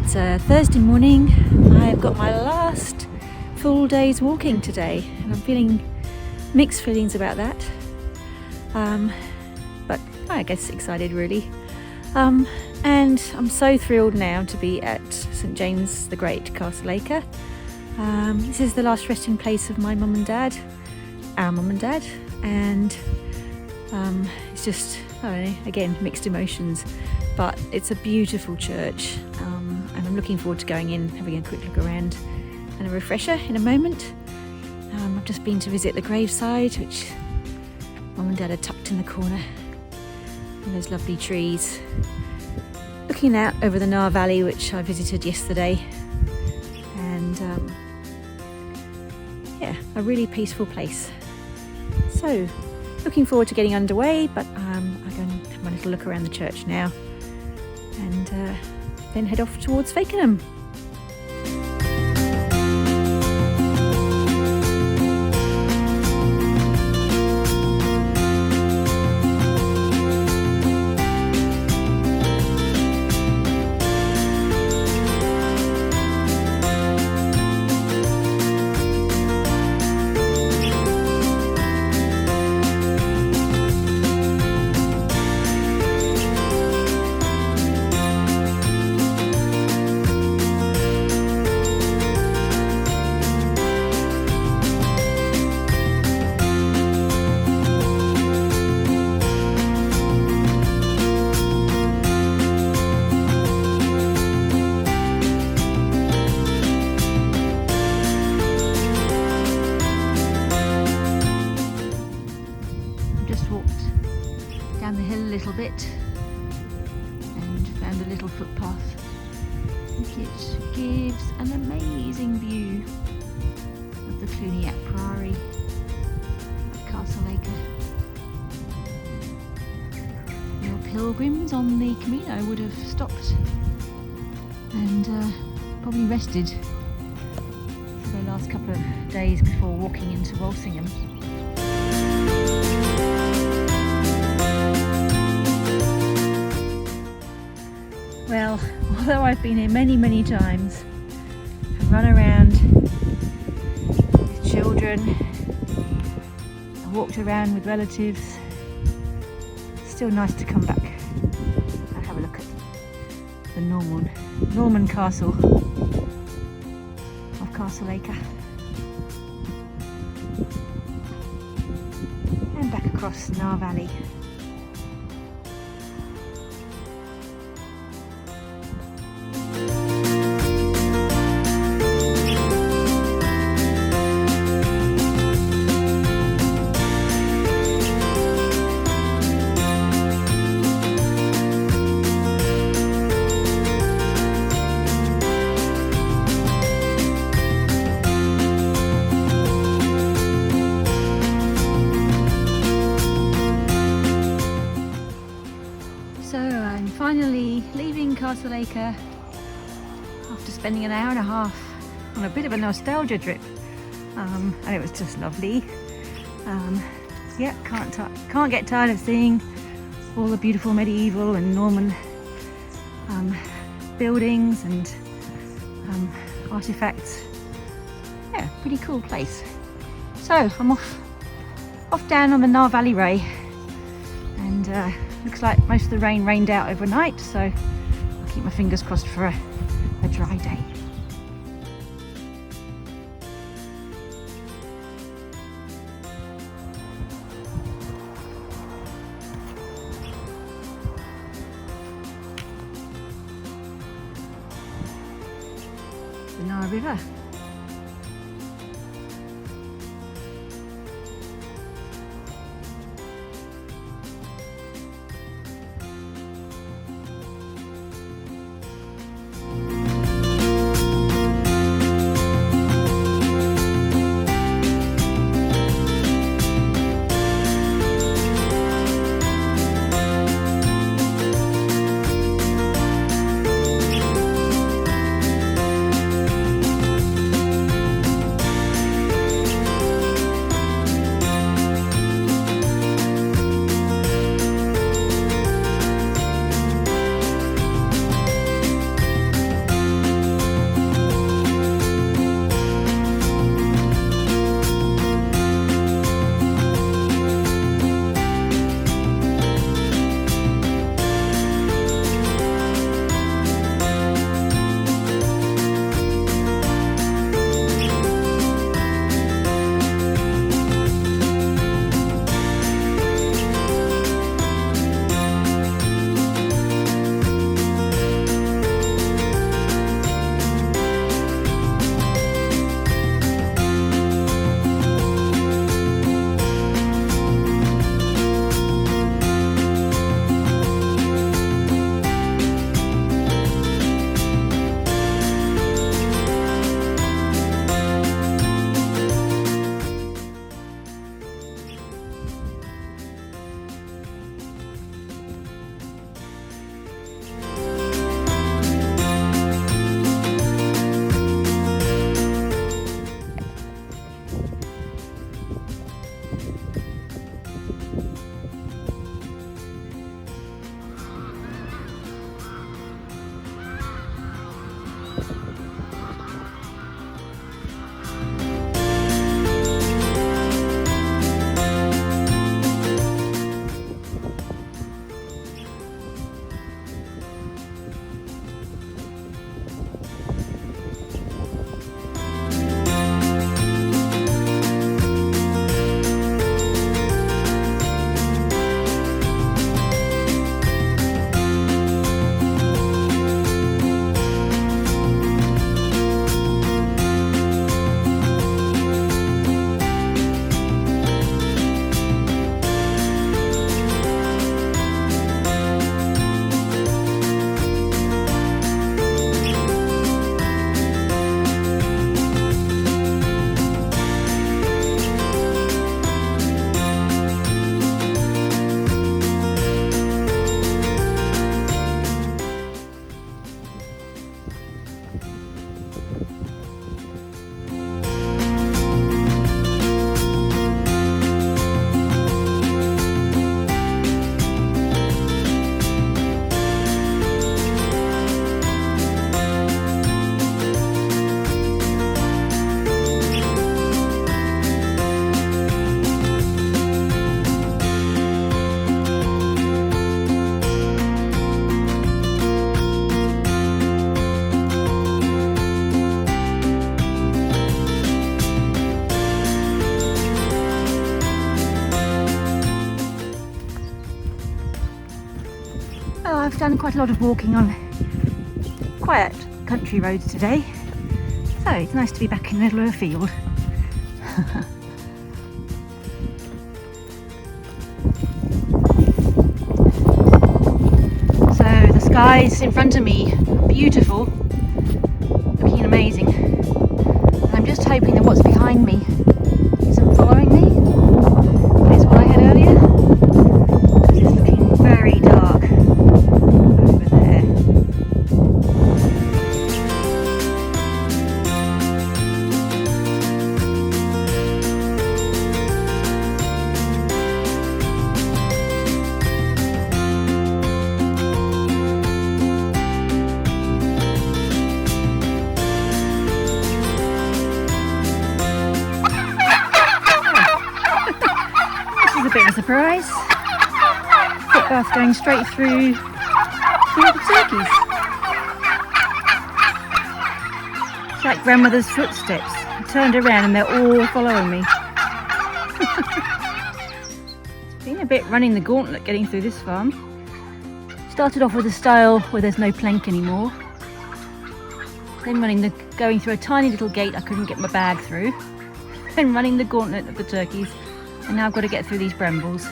It's a Thursday morning. I've got my last full day's walking today and I'm feeling mixed feelings about that. But I guess excited really. And I'm so thrilled now to be at St James the Great, Castle Acre. This is the last resting place of my mum and dad, our mum and dad, and it's just, I don't know, again, mixed emotions, but it's a beautiful church, and I'm looking forward to going in, having a quick look around and a refresher in a moment. I've just been to visit the graveside, which mum and dad are tucked in the corner, and those lovely trees. Looking out over the Nar Valley, which I visited yesterday, and yeah, a really peaceful place. So, looking forward to getting underway, but I'm going to have my little look around the church now, and then head off towards Fakenham. Down the hill a little bit and found a little footpath. I think it gives an amazing view of the Cluniac priory at Castle Acre. Your pilgrims on the Camino would have stopped and probably rested for the last couple of days before walking into Walsingham. Well, although I've been here many times, I've run around with children, I walked around with relatives, it's still nice to come back and have a look at the Norman castle of Castle Acre. And back across Nar Valley. So I'm finally leaving Castle Acre after spending an hour and a half on a bit of a nostalgia trip, and it was just lovely. Yeah, can't get tired of seeing all the beautiful medieval and Norman buildings and artefacts. Yeah, pretty cool place. So I'm off down on the Nar Valley Way, and looks like most of the rain rained out overnight, so I'll keep my fingers crossed for a dry day. The Nar River. Well, I've done quite a lot of walking on quiet country roads today, so it's nice to be back in the middle of a field. So the skies in front of me, beautiful, looking amazing. And I'm just hoping that what's behind me isn't following me. Is what I had earlier, because it's looking very dark over there. A bit of a surprise. Footpath going straight through the turkeys. It's like grandmother's footsteps. I turned around and they're all following me. It's been a bit running the gauntlet getting through this farm. Started off with a style where there's no plank anymore. Then going through a tiny little gate I couldn't get my bag through. Then running the gauntlet of the turkeys. And now I've got to get through these brambles.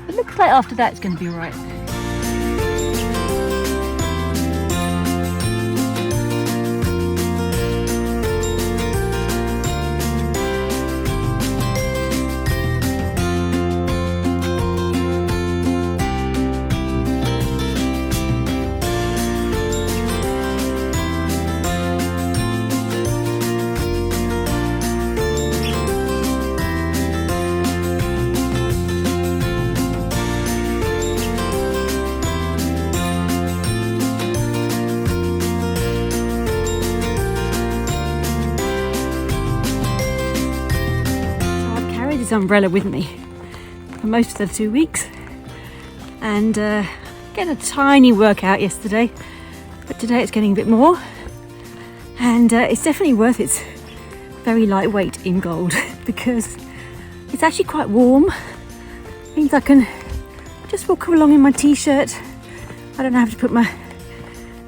It looks like after that it's going to be alright. Umbrella with me for most of the 2 weeks, and get a tiny workout yesterday, but today it's getting a bit more, and it's definitely worth its very lightweight in gold because it's actually quite warm. It means I can just walk along in my t-shirt. I don't have to put my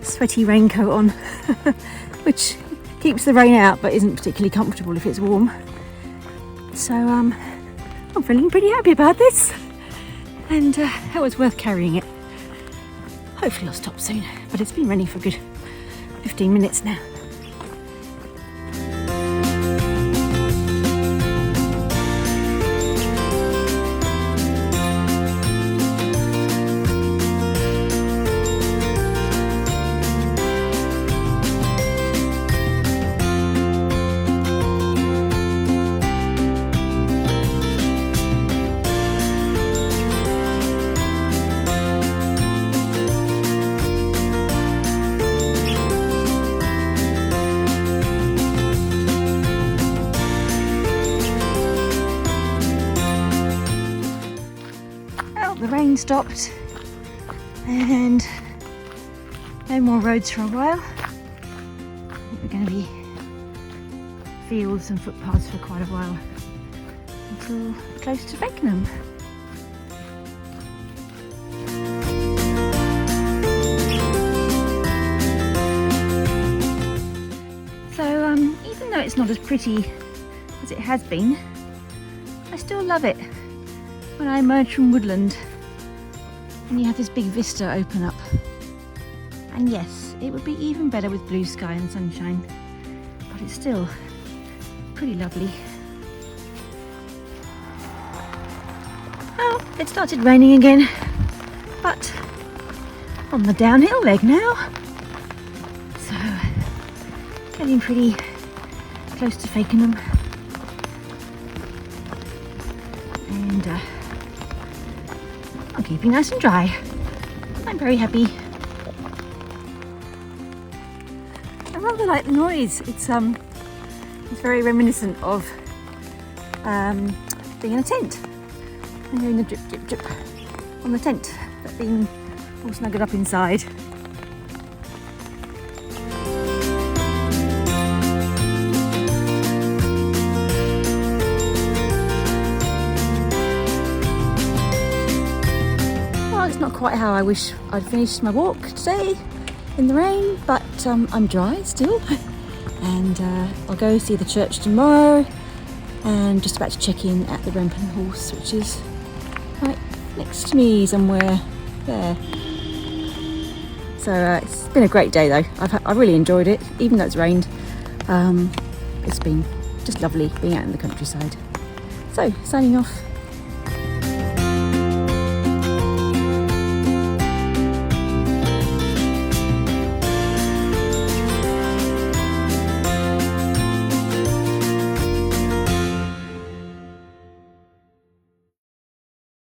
sweaty raincoat on which keeps the rain out but isn't particularly comfortable if it's warm. So I'm feeling pretty happy about this, and that was worth carrying it. Hopefully I'll stop soon, but it's been running for a good 15 minutes now. The rain stopped and no more roads for a while. I think we're going to be fields and footpaths for quite a while until close to Fakenham. So even though it's not as pretty as it has been, I still love it when I emerge from woodland and you have this big vista open up. And yes, it would be even better with blue sky and sunshine, but it's still pretty lovely. Well, it started raining again, but on the downhill leg now. So, getting pretty close to Fakenham. And I'm keeping nice and dry. I'm very happy. I rather like the noise. It's very reminiscent of being in a tent and hearing the drip drip drip on the tent, but being all snuggled up inside. quite how I wish I'd finished my walk today in the rain, but I'm dry still. And I'll go see the church tomorrow, and just about to check in at the Rampant Horse, which is right next to me somewhere there. So it's been a great day though. I really enjoyed it, even though it's rained. It's been just lovely being out in the countryside. So signing off.